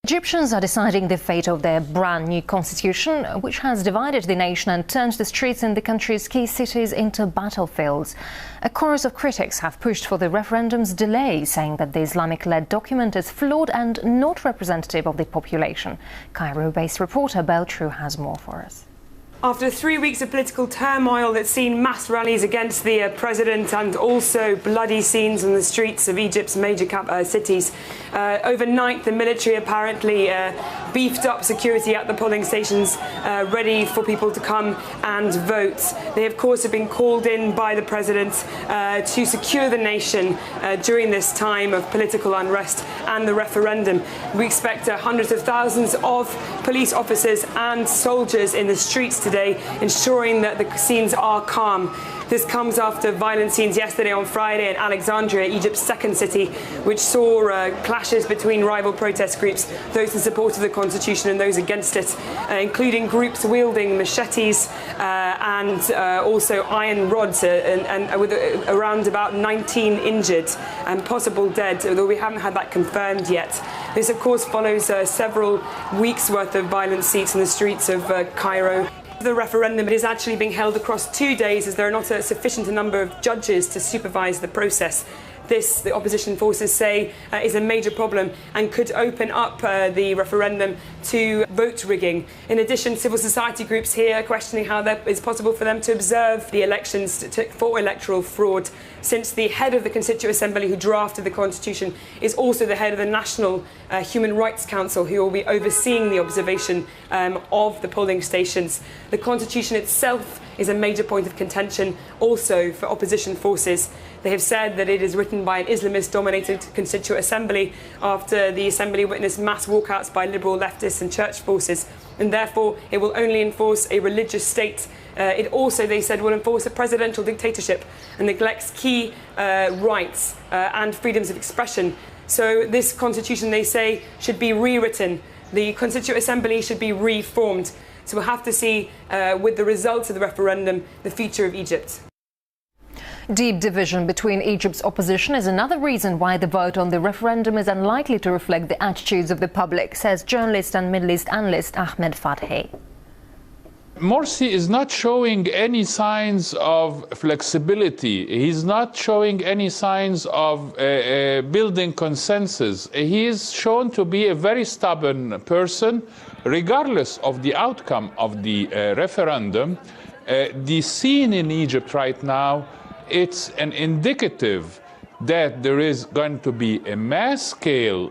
Egyptians are deciding the fate of their brand new constitution, which has divided the nation and turned the streets in the country's key cities into battlefields. A chorus of critics have pushed for the referendum's delay, saying that the Islamic-led document is flawed and not representative of the population. Cairo-based reporter Beltru has more for us. After 3 weeks of political turmoil that's seen mass rallies against the president and also bloody scenes on the streets of Egypt's major cities, overnight the military apparently beefed up security at the polling stations, ready for people to come and vote. They, of course, have been called in by the president to secure the nation during this time of political unrest and the referendum. We expect hundreds of thousands of police officers and soldiers in the streets today, ensuring that the scenes are calm. This comes after violent scenes yesterday on Friday in Alexandria, Egypt's second city, which saw clashes between rival protest groups, those in support of the constitution and those against it, including groups wielding machetes and also iron rods, and with around about 19 injured and possible dead, although we haven't had that confirmed yet. This, of course, follows several weeks' worth of violent scenes in the streets of Cairo. The referendum is actually being held across 2 days, as there are not a sufficient number of judges to supervise the process. This, the opposition forces say, is a major problem and could open up the referendum to vote rigging. In addition, civil society groups here are questioning how it's possible for them to observe the elections for electoral fraud, since the head of the Constituent Assembly who drafted the constitution is also the head of the National Human Rights Council, who will be overseeing the observation of the polling stations. The constitution itself is a major point of contention also for opposition forces. They have said that it is written by an Islamist-dominated Constituent Assembly after the Assembly witnessed mass walkouts by liberal leftists and church forces, and therefore it will only enforce a religious state. It also, they said, will enforce a presidential dictatorship and neglects key rights and freedoms of expression. So this constitution, they say, should be rewritten. The Constituent Assembly should be reformed. So we'll have to see, with the results of the referendum, the future of Egypt. Deep division between Egypt's opposition is another reason why the vote on the referendum is unlikely to reflect the attitudes of the public, says journalist and Middle East analyst Ahmed Fathi. Morsi is not showing any signs of flexibility. He's not showing any signs of building consensus. He is shown to be a very stubborn person, regardless of the outcome of the referendum. The scene in Egypt right now, it's an indicative that there is going to be a mass scale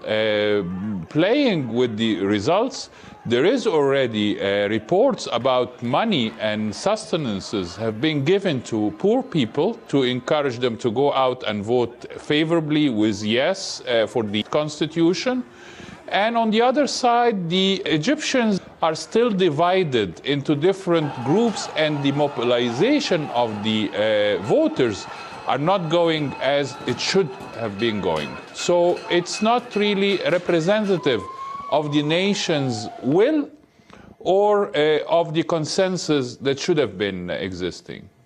playing with the results. There is already reports about money and sustenances have been given to poor people to encourage them to go out and vote favorably with yes for the constitution. And on the other side, the Egyptians are still divided into different groups, and the mobilization of the voters are not going as it should have been going. So it's not really representative of the nation's will or of the consensus that should have been existing.